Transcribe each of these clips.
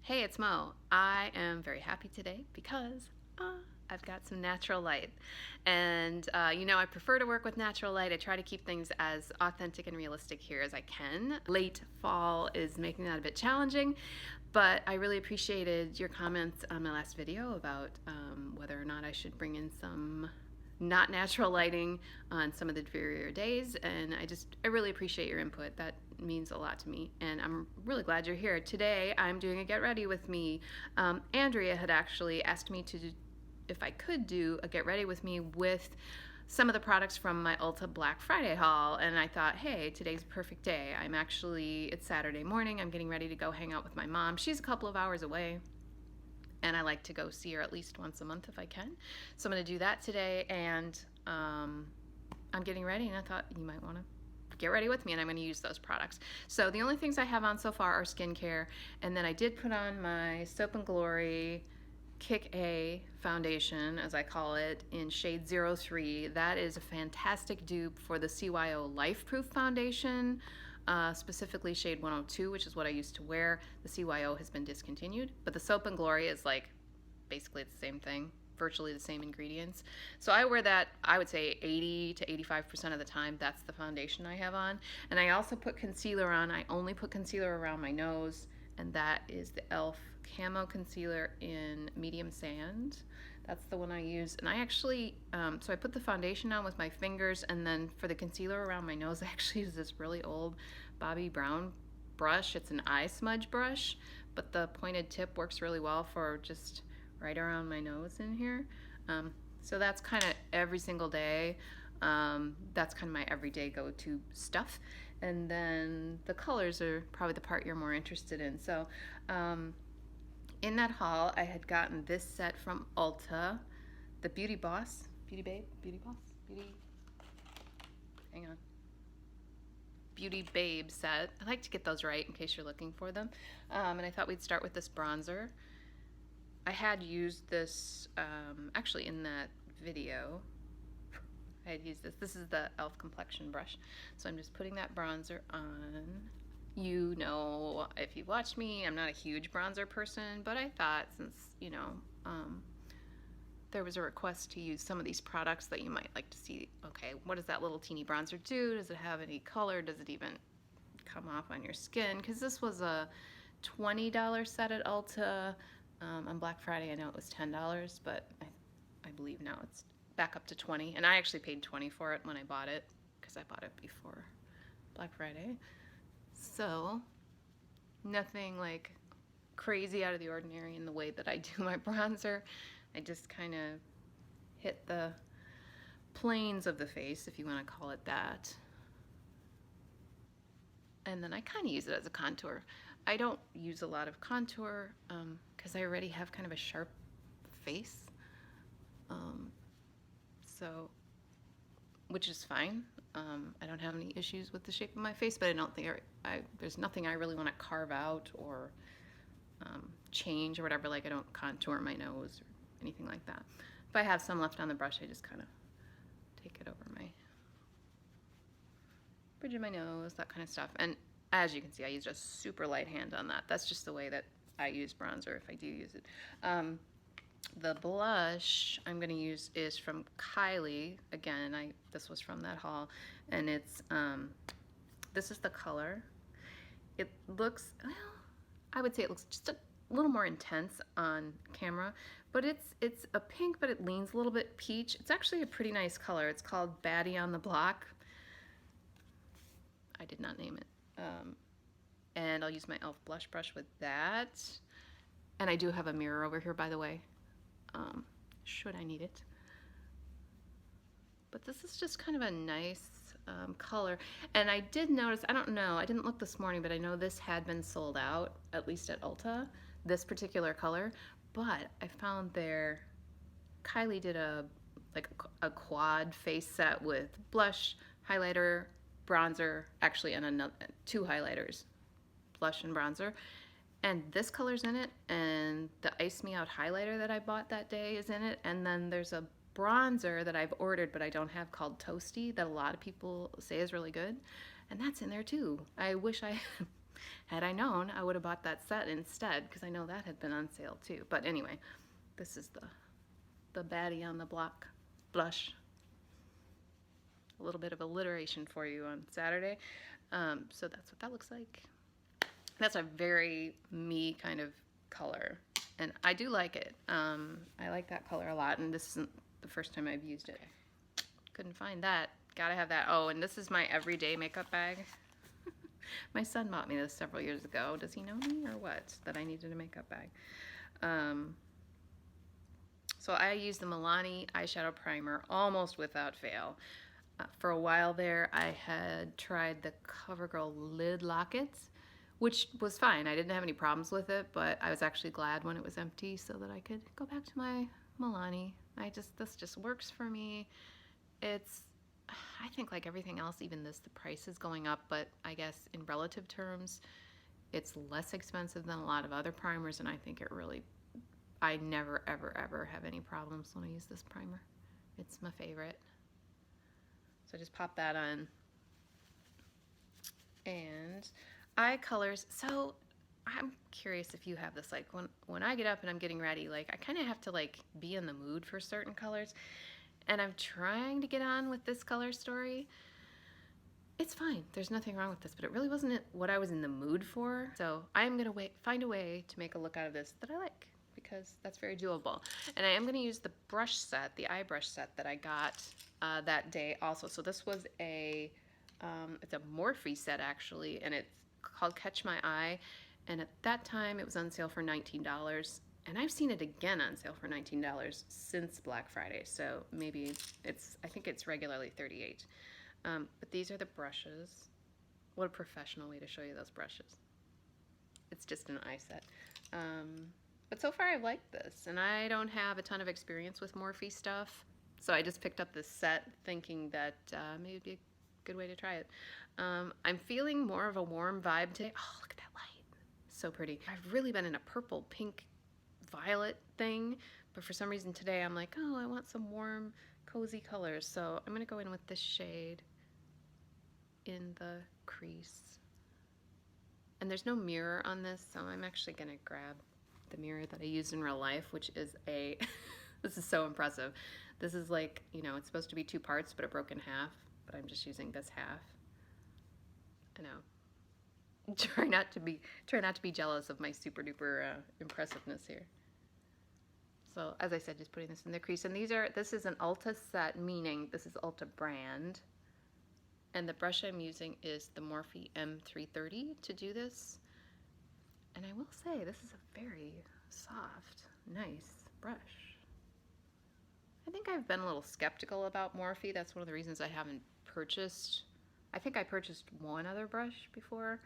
Hey, it's Mo. I am very happy today because I've got some natural light. And I prefer to work with natural light. I try to keep things as authentic and realistic here as I can. Late fall is making that a bit challenging, but I really appreciated your comments on my last video about whether or not I should bring in some not natural lighting on some of the drearier days, and I really appreciate your input. That means a lot to me, and I'm really glad you're here. Today I'm doing a get ready with me. Andrea had actually asked me to if I could do a get ready with me with some of the products from my Ulta Black Friday haul, and I thought, hey, today's a perfect day. It's Saturday morning. I'm getting ready to go hang out with my mom. She's a couple of hours away, and I like to go see her at least once a month if I can. So I'm going to do that today, and I'm getting ready, and I thought you might want to get ready with me, and I'm going to use those products. So the only things I have on so far are skincare, and then I did put on my Soap & Glory Kick A foundation, as I call it, in shade 03. That is a fantastic dupe for the CYO Life Proof foundation. Specifically shade 102, which is what I used to wear. The CYO has been discontinued, but the Soap & Glory is like basically the same thing, virtually the same ingredients. So I wear that, I would say 80 to 85% of the time. That's the foundation I have on. And I also put concealer on. I only put concealer around my nose, and that is the e.l.f. Camo Concealer in Medium Sand. That's the one I use. And I actually, so I put the foundation on with my fingers, and then for the concealer around my nose, I actually use this really old Bobbi Brown brush. It's an eye smudge brush, but the pointed tip works really well for just right around my nose in here. So that's kind of every single day. That's kind of my everyday go-to stuff. And then the colors are probably the part you're more interested in. So in that haul, I had gotten this set from Ulta, the Beauty Babe, hang on. Beauty Babe set. I like to get those right in case you're looking for them. And I thought we'd start with this bronzer. I had used this actually in that video. I had used this. This is the e.l.f. complexion brush. So I'm just putting that bronzer on. You know, if you've watched me, I'm not a huge bronzer person, but I thought since, there was a request to use some of these products that you might like to see, okay, what does that little teeny bronzer do? Does it have any color? Does it even come off on your skin? Because this was a $20 set at Ulta. On Black Friday, I know it was $10, but I believe now it's back up to $20. And I actually paid $20 for it when I bought it, because I bought it before Black Friday. So nothing like crazy out of the ordinary in the way that I do my bronzer. I just kind of hit the planes of the face, if you want to call it that. And then I kind of use it as a contour. I don't use a lot of contour because I already have kind of a sharp face. So, which is fine. I don't have any issues with the shape of my face, but I don't think there's nothing I really want to carve out or change or whatever. Like I don't contour my nose or anything like that. If I have some left on the brush, I just kind of take it over my bridge of my nose, that kind of stuff. And as you can see, I used a super light hand on that. That's just the way that I use bronzer if I do use it. The blush I'm going to use is from Kylie. Again, this was from that haul, and it's this is the color. It looks, well, I would say it looks just a little more intense on camera, but it's a pink, but it leans a little bit peach. It's actually a pretty nice color. It's called Baddie on the Block. I did not name it. And I'll use my e.l.f. blush brush with that. And I do have a mirror over here, by the way, should I need it. But this is just kind of a nice color. And I did notice, I don't know, I didn't look this morning, but I know this had been sold out, at least at Ulta, this particular color. But I found Kylie did a quad face set with blush, highlighter, bronzer, actually, and two highlighters, blush and bronzer. And this color's in it, and the Ice Me Out highlighter that I bought that day is in it, and then there's a bronzer that I've ordered but I don't have called Toasty that a lot of people say is really good, and that's in there too. I wish I Had I known, I would have bought that set instead, because I know that had been on sale too. But anyway, this is the baddie on the block blush. A little bit of alliteration for you on Saturday. So that's what that looks like. That's a very me kind of color, and I do like it. I like that color a lot, and this isn't the first time I've used it. Couldn't find that. Gotta have that. Oh, and this is my everyday makeup bag. My son bought me this several years ago. Does he know me or what? That I needed a makeup bag. So I use the Milani eyeshadow primer almost without fail. For a while there, I had tried the CoverGirl lid lockets, which was fine. I didn't have any problems with it, but I was actually glad when it was empty so that I could go back to my Milani. This just works for me. I think like everything else, even this, the price is going up, but I guess in relative terms, it's less expensive than a lot of other primers, and I think I never, ever, ever have any problems when I use this primer. It's my favorite. So I just pop that on. And eye colors. So I'm curious if you have this, like when I get up and I'm getting ready, like I kind of have to like be in the mood for certain colors. And I'm trying to get on with this color story. It's fine. There's nothing wrong with this, but it really wasn't what I was in the mood for. So I'm going to find a way to make a look out of this that I like, because that's very doable. And I am going to use the brush set, the eye brush set that I got that day also. So this was it's a Morphe set actually, and it's called Catch My Eye. And at that time it was on sale for $19. And I've seen it again on sale for $19 since Black Friday. So maybe I think it's regularly $38. But these are the brushes. What a professional way to show you those brushes. It's just an eye set. But so far I like this, and I don't have a ton of experience with Morphe stuff. So I just picked up this set thinking that maybe it'd be a good way to try it. I'm feeling more of a warm vibe today. Oh, look at that light. So pretty. I've really been in a purple, pink, violet thing, but for some reason today I'm like, oh, I want some warm, cozy colors. So I'm going to go in with this shade in the crease. And there's no mirror on this, so I'm actually going to grab the mirror that I use in real life, which is this is so impressive. This is like, it's supposed to be 2 parts, but it broke in half, but I'm just using this half. I know. Try not to be jealous of my super duper impressiveness here. So as I said, just putting this in the crease, and this is an Ulta set, meaning this is Ulta brand, and the brush I'm using is the Morphe M330 to do this. And I will say, this is a very soft, nice brush. I think I've been a little skeptical about Morphe. That's one of the reasons I haven't purchased. I think I purchased one other brush before,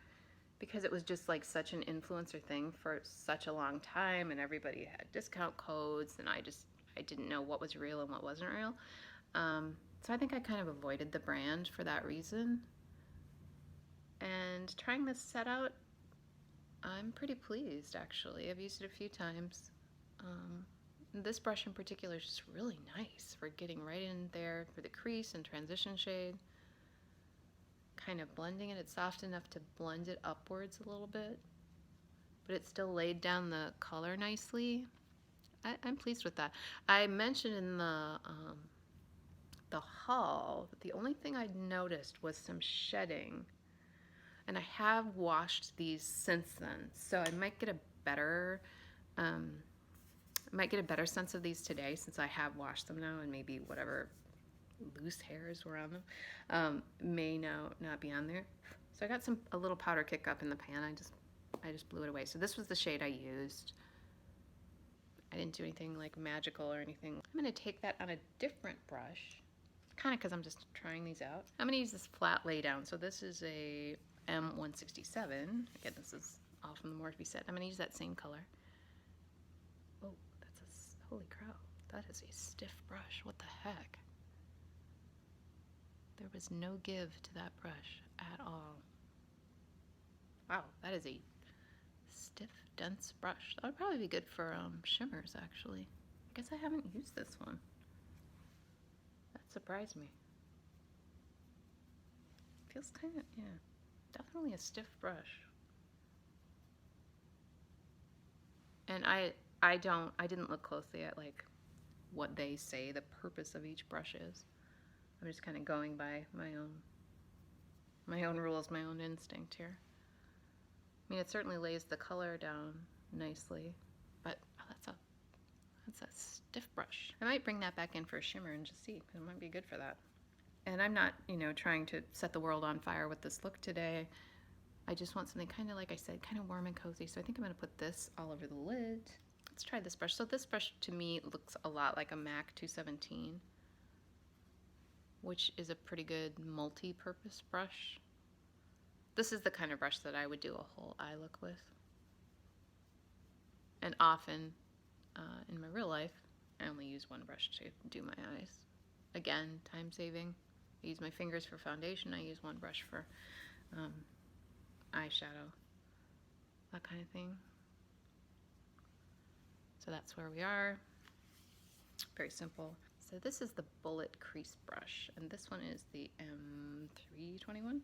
because it was just like such an influencer thing for such a long time, and everybody had discount codes, and I didn't know what was real and what wasn't real. So I think I kind of avoided the brand for that reason. And trying this set out, I'm pretty pleased actually. I've used it a few times. This brush in particular is just really nice for getting right in there for the crease and transition shade. Kind of blending it. It's soft enough to blend it upwards a little bit, but it still laid down the color nicely. I'm pleased with that. I mentioned in the haul that the only thing I'd noticed was some shedding, and I have washed these since then, so I might get a better sense of these today since I have washed them now, and maybe whatever loose hairs were on them may now not be on there. So I got a little powder kick up in the pan. I just blew it away. So this was the shade I used. I didn't do anything like magical or anything. I'm going to take that on a different brush, kind of because I'm just trying these out. I'm going to use this flat lay down. So this is a M167. Again, this is all from the Morphe set. I'm going to use that same color. Oh, holy crow. That is a stiff brush. What the heck? There was no give to that brush at all. Wow, that is a stiff, dense brush. That would probably be good for shimmers, actually. I guess I haven't used this one. That surprised me. Feels kind of, yeah, definitely a stiff brush. And I didn't look closely at like what they say the purpose of each brush is. I'm just kind of going by my own rules, my own instinct here. I mean, it certainly lays the color down nicely, but oh, that's a stiff brush. I might bring that back in for a shimmer and just see, because it might be good for that. And I'm not, you know, trying to set the world on fire with this look today. I just want something kind of, like I said, kind of warm and cozy. So I think I'm going to put this all over the lid. Let's try this brush. So this brush to me looks a lot like a MAC 217, which is a pretty good multi-purpose brush. This is the kind of brush that I would do a whole eye look with. And often in my real life, I only use one brush to do my eyes. Again, time saving. I use my fingers for foundation. I use one brush for eyeshadow, that kind of thing. So that's where we are. Very simple. So this is the Bullet Crease brush, and this one is the M321.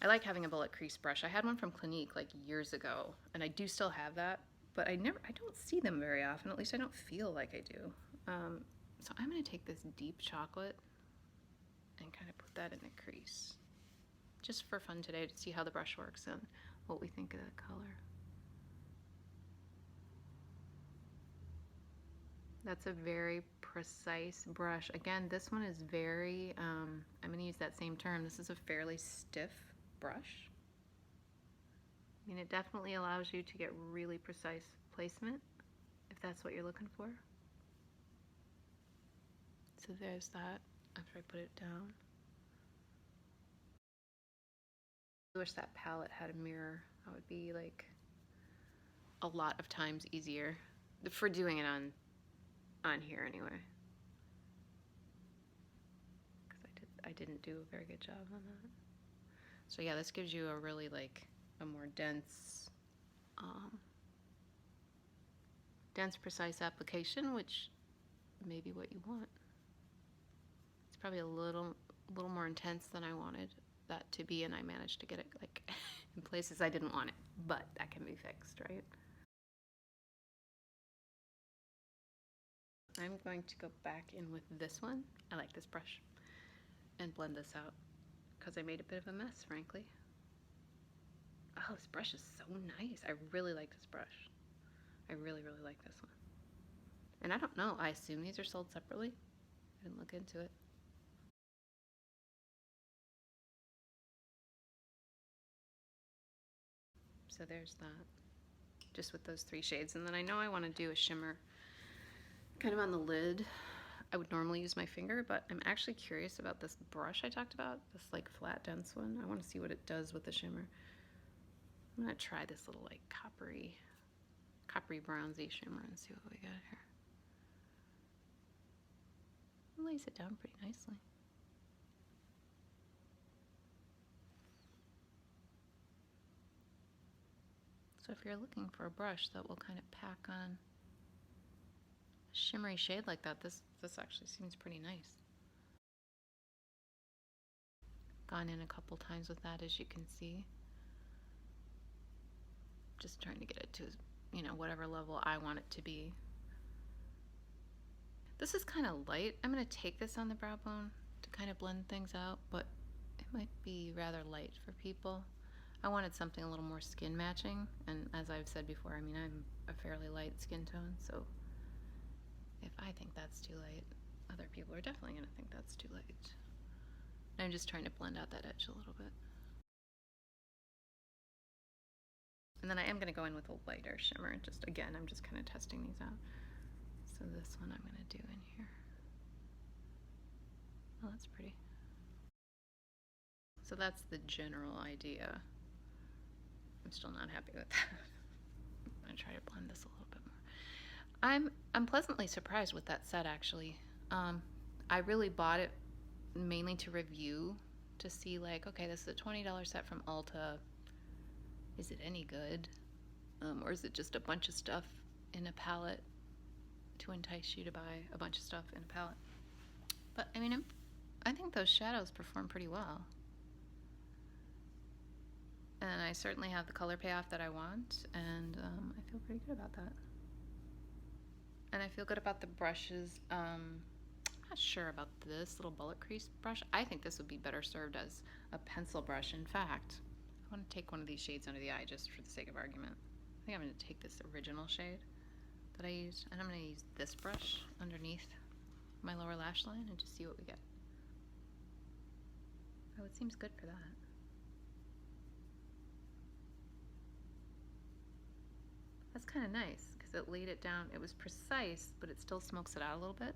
I like having a bullet crease brush. I had one from Clinique like years ago, and I do still have that, but I don't see them very often. At least I don't feel like I do. So I'm going to take this deep chocolate and kind of put that in the crease, just for fun today, to see how the brush works and what we think of the color. That's a very precise brush. Again, this one is very, I'm going to use that same term. This is a fairly stiff brush. I mean, it definitely allows you to get really precise placement if that's what you're looking for. So there's that after I put it down. I wish that palette had a mirror. That would be like a lot of times easier for doing it on here anyway. Because I didn't do a very good job on that. So yeah, this gives you a really like a more dense, precise application, which may be what you want. It's probably a little more intense than I wanted that to be, and I managed to get it like in places I didn't want it, but that can be fixed, right? I'm going to go back in with this one. I like this brush, and blend this out because I made a bit of a mess, frankly. Oh, this brush is so nice. I really like this brush. I really, really like this one. And I don't know, I assume these are sold separately. I didn't look into it. So there's that. Just with those 3 shades. And then I know I want to do a shimmer kind of on the lid. I would normally use my finger, but I'm actually curious about this brush I talked about, this like flat dense one. I want to see what it does with the shimmer. I'm gonna try this little like coppery bronzy shimmer and see what we got here. It lays it down pretty nicely. So if you're looking for a brush that will kind of pack on a shimmery shade like that, this actually seems pretty nice. Gone in a couple times with that, as you can see. Just trying to get it to, you know, whatever level I want it to be. This is kind of light. I'm going to take this on the brow bone to kind of blend things out, but it might be rather light for people. I wanted something a little more skin matching, and as I've said before, I mean, I'm a fairly light skin tone, so if I think that's too light, other people are definitely going to think that's too light. And I'm just trying to blend out that edge a little bit. And then I am going to go in with a lighter shimmer. Just again, I'm just kind of testing these out. So this one I'm going to do in here. Oh, that's pretty. So that's the general idea. I'm still not happy with that. I'm going to try to blend this a little bit more. I'm pleasantly surprised with that set, actually. I really bought it mainly to review, to see like, okay, this is a $20 set from Ulta. Is it any good? Or is it just a bunch of stuff in a palette to entice you to buy a bunch of stuff in a palette? But I mean, I think those shadows perform pretty well. And I certainly have the color payoff that I want, and I feel feel pretty good about that. And I feel good about the brushes. I'm not sure about this little bullet crease brush. I think this would be better served as a pencil brush. In fact, I want to take one of these shades under the eye just for the sake of argument. I think I'm going to take this original shade that I used, and I'm going to use this brush underneath my lower lash line and just see what we get. Oh, it seems good for that. That's kind of nice because it laid it down. It was precise, but it still smokes it out a little bit.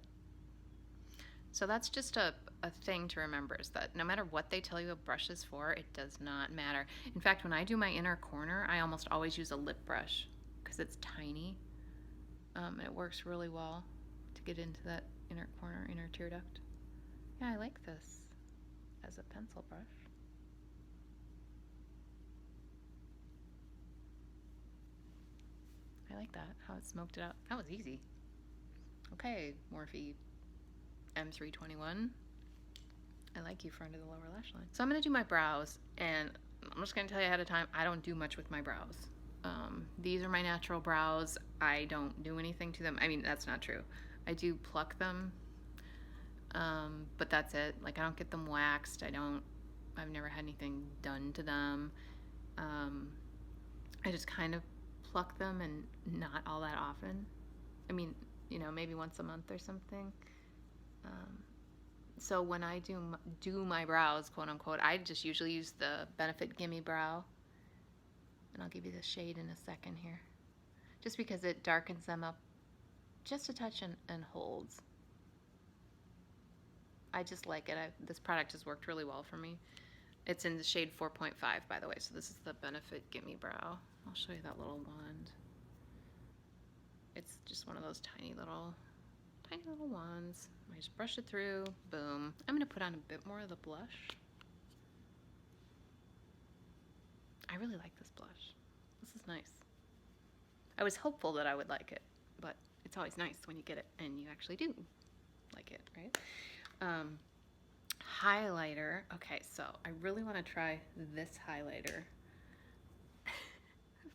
So that's just a thing to remember, is that no matter what they tell you a brush is for, it does not matter. In fact, when I do my inner corner, I almost always use a lip brush because it's tiny. And it works really well to get into that inner corner, inner tear duct. Yeah, I like this as a pencil brush. I like that, how it smoked it out. That was easy. Okay, Morphe M321. I like you for under the lower lash line. So I'm going to do my brows, and I'm just going to tell you ahead of time, I don't do much with my brows. These are my natural brows. I don't do anything to them. I mean, that's not true. I do pluck them, but that's it. Like, I don't get them waxed. I've never had anything done to them. I just kind of pluck them, and not all that often. I mean, you know, maybe once a month or something. So when I do my brows, quote unquote, I just usually use the Benefit Gimme Brow. And I'll give you the shade in a second here. Just because it darkens them up just a touch and holds. I just like it. This product has worked really well for me. It's in the shade 4.5, by the way. So this is the Benefit Gimme Brow. I'll show you that little wand. It's just one of those tiny little wands. I just brush it through, boom. I'm gonna put on a bit more of the blush. I really like this blush. This is nice. I was hopeful that I would like it, but it's always nice when you get it and you actually do like it, right? Highlighter. Okay, so I really want to try this highlighter.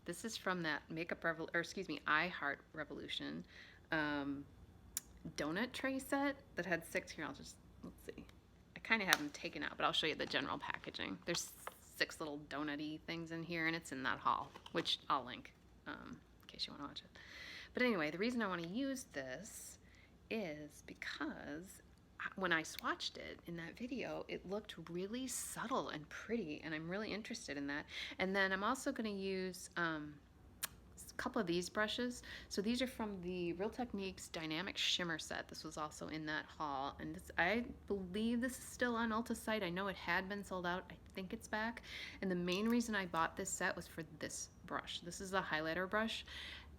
This is from that I Heart Revolution donut tray set that had 6 here. Let's see. I kind of have them taken out, but I'll show you the general packaging. There's 6 little donut-y things in here, and it's in that haul, which I'll link in case you want to watch it. But anyway, the reason I want to use this is because when I swatched it in that video, it looked really subtle and pretty, and I'm really interested in that. And then I'm also going to use a couple of these brushes. So these are from the Real Techniques Dynamic Shimmer set. This was also in that haul, and I believe this is still on Ulta's site. I know it had been sold out. I think it's back. And the main reason I bought this set was for this brush. This is a highlighter brush,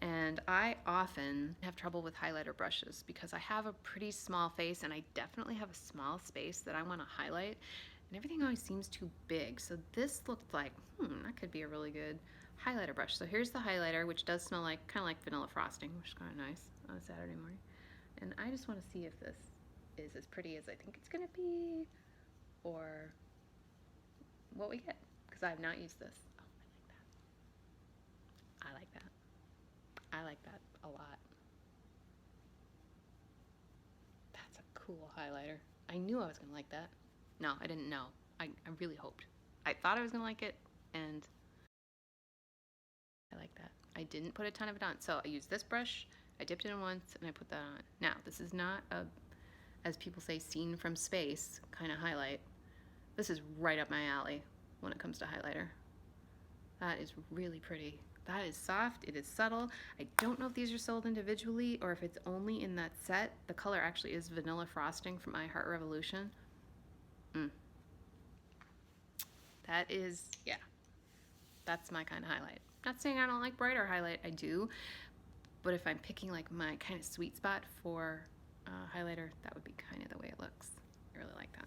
and I often have trouble with highlighter brushes because I have a pretty small face, and I definitely have a small space that I want to highlight, and everything always seems too big. So this looked like, that could be a really good highlighter brush. So here's the highlighter, which does smell like kind of like vanilla frosting, which is kind of nice on a Saturday morning. And I just want to see if this is as pretty as I think it's going to be, or what we get, because I have not used this. Oh, I like that. I like that a lot. That's a cool highlighter. I knew I was going to like that. No, I didn't know. I really hoped. I thought I was going to like it, and I like that. I didn't put a ton of it on. So I used this brush, I dipped it in once, and I put that on. Now, this is not a, as people say, seen from space kind of highlight. This is right up my alley when it comes to highlighter. That is really pretty. That is soft, it is subtle. I don't know if these are sold individually or if it's only in that set. The color actually is Vanilla Frosting from I Heart Revolution. That is, yeah, that's my kind of highlight. Not saying I don't like brighter highlight, I do, but if I'm picking like my kind of sweet spot for highlighter, that would be kind of the way it looks. I really like that.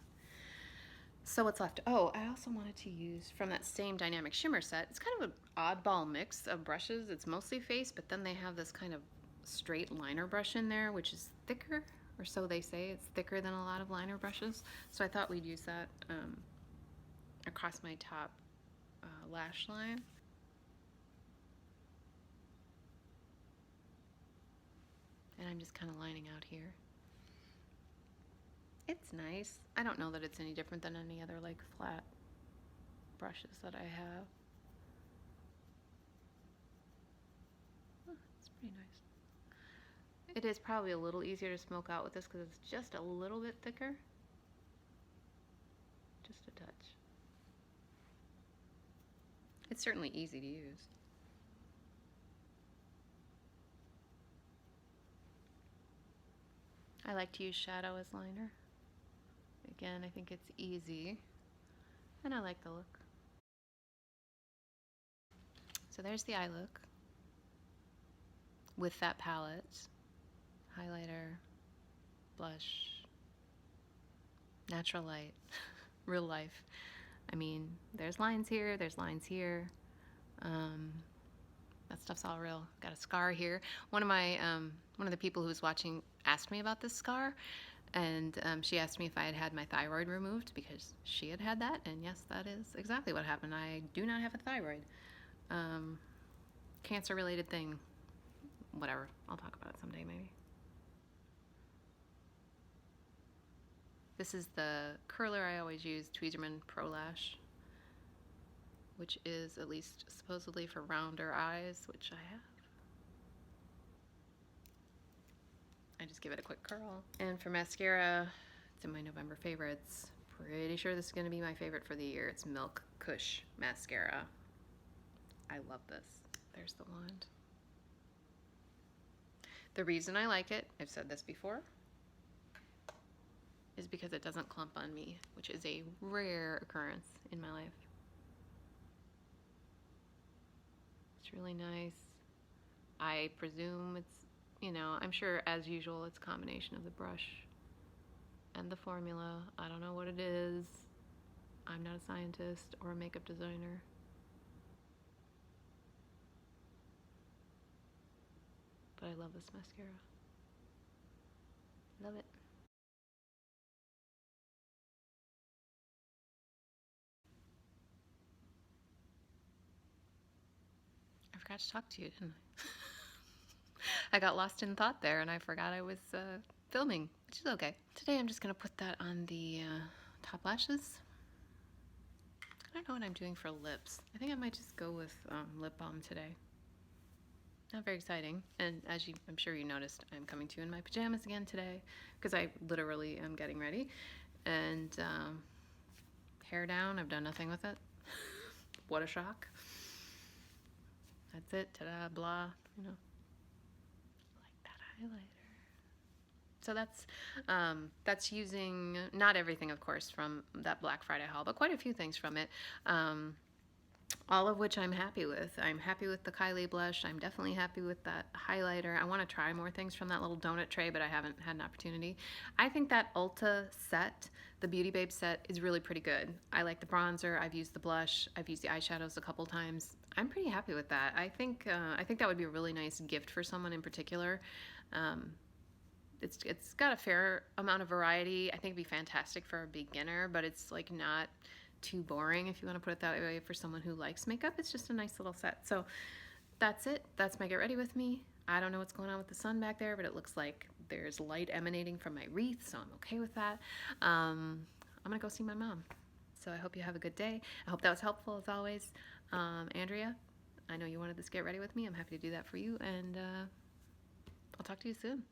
So what's left? Oh, I also wanted to use from that same Dynamic Shimmer set. It's kind of an oddball mix of brushes. It's mostly face, but then they have this kind of straight liner brush in there, which is thicker, or so they say. It's thicker than a lot of liner brushes. So I thought we'd use that across my top lash line. And I'm just kind of lining out here. It's nice. I don't know that it's any different than any other like flat brushes that I have. Oh, it's pretty nice. It is probably a little easier to smoke out with this because it's just a little bit thicker. Just a touch. It's certainly easy to use. I like to use shadow as liner. Again, I think it's easy, and I like the look. So there's the eye look with that palette, highlighter, blush, natural light, real life. I mean, there's lines here, there's lines here. That stuff's all real. Got a scar here. One of the people who was watching asked me about this scar, and she asked me if I had had my thyroid removed because she had had that, and yes, that is exactly what happened. I do not have a thyroid. Cancer-related thing. Whatever. I'll talk about it someday, maybe. This is the curler I always use, Tweezerman Pro Lash, which is at least supposedly for rounder eyes, which I have. I just give it a quick curl. And for mascara, it's in my November favorites. Pretty sure this is going to be my favorite for the year. It's Milk Kush Mascara. I love this. There's the wand. The reason I like it, I've said this before, is because it doesn't clump on me, which is a rare occurrence in my life. It's really nice. I presume it's, you know, I'm sure as usual it's a combination of the brush and the formula. I don't know what it is. I'm not a scientist or a makeup designer. But I love this mascara. Love it. I forgot to talk to you, didn't I? I got lost in thought there and I forgot I was filming, which is okay. Today I'm just going to put that on the top lashes. I don't know what I'm doing for lips. I think I might just go with lip balm today. Not very exciting, and as I'm sure you noticed, I'm coming to you in my pajamas again today because I literally am getting ready. And hair down, I've done nothing with it. What a shock. That's it, ta-da, blah, you know. Like that highlighter. So that's using, not everything of course from that Black Friday haul, but quite a few things from it. All of which I'm happy with. I'm happy with the Kylie blush. I'm definitely happy with that highlighter. I want to try more things from that little donut tray, but I haven't had an opportunity. I think that Ulta set, the Beauty Babe set, is really pretty good. I like the bronzer. I've used the blush. I've used the eyeshadows a couple times. I'm pretty happy with that. I think that would be a really nice gift for someone in particular. It's got a fair amount of variety. I think it'd be fantastic for a beginner, but it's like not too boring, if you want to put it that way, for someone who likes makeup. It's just a nice little set. So that's it. That's my get ready with me. I don't know what's going on with the sun back there, but it looks like there's light emanating from my wreath, so I'm okay with that. I'm gonna go see my mom. So I hope you have a good day. I hope that was helpful as always. Andrea, I know you wanted this get ready with me. I'm happy to do that for you, and I'll talk to you soon.